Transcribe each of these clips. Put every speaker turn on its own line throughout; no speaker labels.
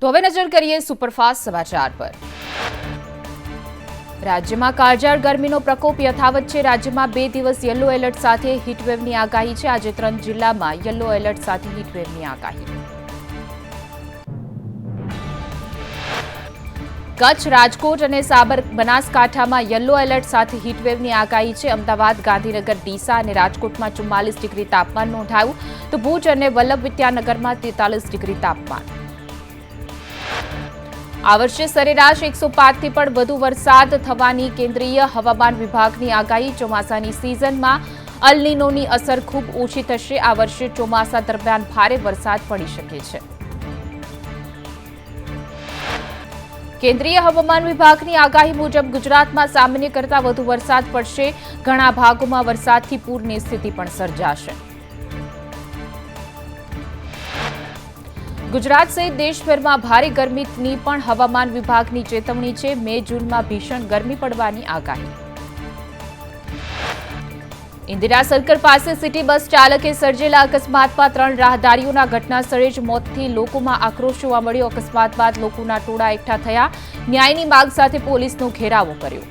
તો હવે નજર કરીએ સુપરફાસ્ટ સમાચાર પર। રાજ્યમાં કાળઝાળ ગરમીનો પ્રકોપ યથાવત છે। રાજ્યમાં 2 દિવસ યલો એલર્ટ સાથે હીટવેવની આગાહી છે। આજે 3 જિલ્લામાં યલો એલર્ટ સાથે હીટવેવની આગાહી। કચ્છ, રાજકોટ અને બનાસકાંઠામાં યલો એલર્ટ સાથે હીટવેવની આગાહી છે। અમદાવાદ, ગાંધીનગર, ડીસા અને રાજકોટમાં 44 ડિગ્રી તાપમાન નોંધાયું, તો ભુજ અને વલ્લભ વિદ્યાનગરમાં 43 ડિગ્રી તાપમાન। આ વર્ષે સરેરાશ 105થી પણ વધુ વરસાદ થવાની કેન્દ્રીય હવામાન વિભાગની આગાહી। ચોમાસાની સિઝનમાં અલ નીનોની અસર ખૂબ ઓછી થશે। આ વર્ષે ચોમાસા દરમિયાન ભારે વરસાદ પડી શકે છે। કેન્દ્રીય હવામાન વિભાગની આગાહી મુજબ ગુજરાતમાં સામાન્ય કરતાં વધુ વરસાદ પડશે। ઘણા ભાગોમાં વરસાદથી પૂરની સ્થિતિ પણ સર્જાશે। ગુજરાત સહિત દેશભરમાં ભારે ગરમીની પણ હવામાન વિભાગની ચેતવણી છે। મે જૂનમાં ભીષણ ગરમી પડવાની આગાહી। ઇન્દિરા સર્કલ પાસે સિટી બસ ચાલકે સર્જેલા અકસ્માતમાં 3 રાહદારીઓના ઘટના સ્થળે જ મોતથી લોકોમાં આક્રોશ જોવા મળ્યો। અકસ્માત બાદ લોકોના ટોળા એકઠા થયા, ન્યાયની માંગ સાથે પોલીસનો ઘેરાવો કર્યો।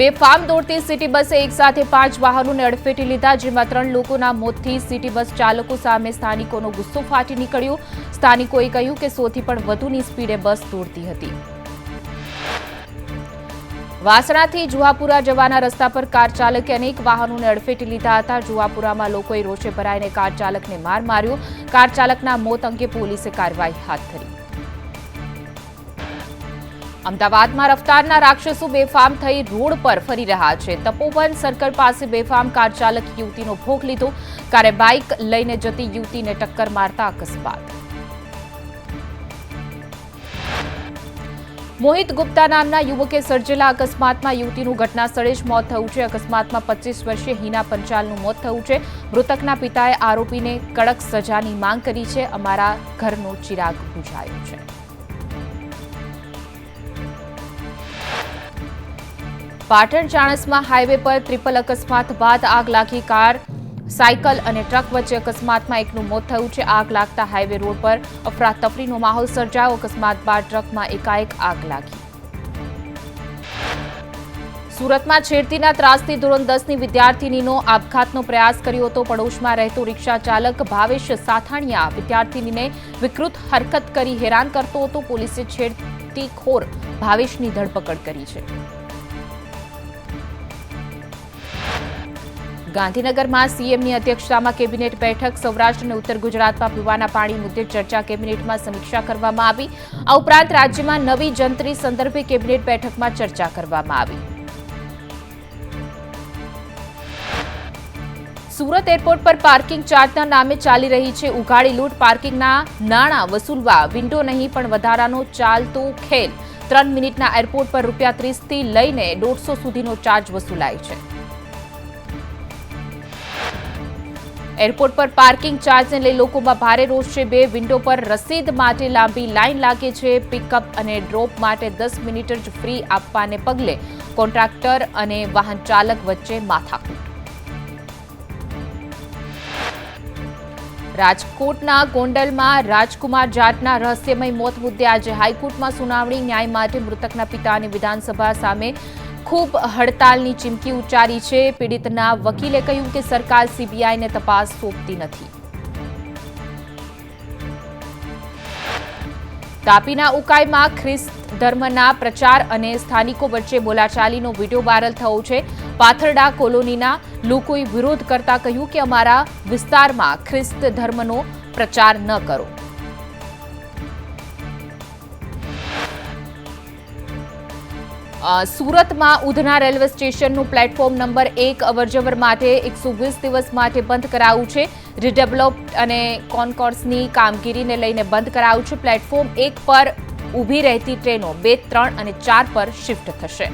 બેફામ દોડતી સિટી બસે એક સાથે 5 વાહનોને અડફેટે લીધા, જેમાં 3 લોકોના મોતથી સિટી બસ ચાલકો સામે સ્થાનિકોનો ગુસ્સો ફાટી નીકળ્યો। સ્થાનિકોએ કહ્યું કે 100થી પણ વધુની સ્પીડે બસ દોડતી હતી। વાસણાથી જુહાપુરા જવાના રસ્તા પર કાર ચાલકે અનેક વાહનોને અડફેટે લીધા હતા। જુહાપુરામાં લોકોએ રોષે ભરાઈને કાર ચાલકને માર માર્યો। કાર ચાલકના મોત અંગે પોલીસે કાર્યવાહી હાથ ધરી। અમદાવાદમાં રફતારના રાક્ષસો બેફામ થઈ રોડ પર ફરી રહ્યા છે। તપોવન સર્કલ પાસે બેફામ કાર ચાલક યુવતીનો ભોગ લીધો। કારે બાઇક લઈને જતી યુવતીને ટક્કર મારતા અકસ્માત। મોહિત ગુપ્તા નામના યુવકે સર્જેલા અકસ્માતમાં યુવતીનું ઘટના સ્થળે જ મોત થયું છે। અકસ્માતમાં 25 વર્ષીય હિના પંચાલનું મોત થયું છે। મૃતકના પિતાએ આરોપીને કડક સજાની માંગ કરી છે। અમારા ઘરનો ચિરાગ બુઝાયો છે। પાટણ ચાણસ્મા હાઈવે પર ટ્રિપલ અકસ્માત બાદ આગ લાગી। કાર, સાયકલ અને ટ્રક વચ્ચે અકસ્માતમાં એકનું મોત થયું છે। આગ લાગતા હાઈવે રોડ પર અફરાતફરીનો માહોલ સર્જાયો। અકસ્માત બાદ ટ્રકમાં એકાએક આગ લાગી। સુરતમાં છેડતીના ત્રાસથી ધોરણ 10ની વિદ્યાર્થિનીનો આપઘાતનો પ્રયાસ કર્યો હતો। પડોશમાં રહેતો રિક્ષા ચાલક ભાવેશ સાથાણીયા વિદ્યાર્થિનીને વિકૃત હરકત કરી હેરાન કરતો હતો। પોલીસે છેડતીખોર ભાવેશની ધરપકડ કરી છે। ગાંધીનગરમાં સીએમની અધ્યક્ષતામાં કેબિનેટ બેઠક। સૌરાષ્ટ્ર અને ઉત્તર ગુજરાતમાં પીવાના પાણી મુદ્દે ચર્ચા, કેબિનેટમાં સમીક્ષા કરવામાં આવી। આ ઉપરાંત રાજ્યમાં નવી જંત્રી સંદર્ભે કેબિનેટ બેઠકમાં ચર્ચા કરવામાં આવી। સુરત એરપોર્ટ પર પાર્કિંગ ચાર્જના નામે ચાલી રહી છે ઉઘાડી લૂંટ। પાર્કિંગના નાણાં વસૂલવા વિન્ડો નહીં પણ વધારાનો ચાલતો ખેલ। 3 મિનિટના એરપોર્ટ પર ₹30થી લઈને 150 સુધીનો ચાર્જ વસૂલાય છે। એરપોર્ટ પર પાર્કિંગ ચાર્જને લઈ લોકોમાં ભારે રોષ છે। 2 વિન્ડો પર રસીદ માટે લાંબી લાઈન લાગે છે। પિકઅપ અને ડ્રોપ માટે 10 મિનિટ જ ફ્રી આપવાને પગલે કોન્ટ્રાક્ટર અને વાહન ચાલક વચ્ચે માથાકૂટ। રાજકોટના ગોંડલમાં રાજકુમાર જાટના રહસ્યમય મોત મુદ્દે આજે હાઈકોર્ટમાં સુનાવણી। ન્યાય માટે મૃતકના પિતાને વિધાનસભા સામે ખૂબ હડતાલની ચીમકી ઉચ્ચારી છે। પીડિતના વકીલે કહ્યું કે સરકાર સીબીઆઈને તપાસ સોંપતી નથી। તાપીના ઉકાઈમાં ખ્રિસ્ત ધર્મના પ્રચાર અને સ્થાનિકો વચ્ચે બોલાચાલીનો વિડીયો વાયરલ થયો છે। પાથરડા કોલોનીના લોકોએ વિરોધ કરતા કહ્યું કે અમારા વિસ્તારમાં ખ્રિસ્ત ધર્મનો પ્રચાર ન કરો। સુરતમાં ઉધના રેલવે સ્ટેશનનું પ્લેટફોર્મ નંબર 1 અવરજવર માટે 120 દિવસ માટે બંધ કરાયું છે। રીડેવલપ અને કોન્કોર્સની કામગીરીને લઈને બંધ કરાયું છે। પ્લેટફોર્મ 1 પર ઊભી રહેતી ટ્રેનો 2, 3 અને 4 પર શિફ્ટ થશે।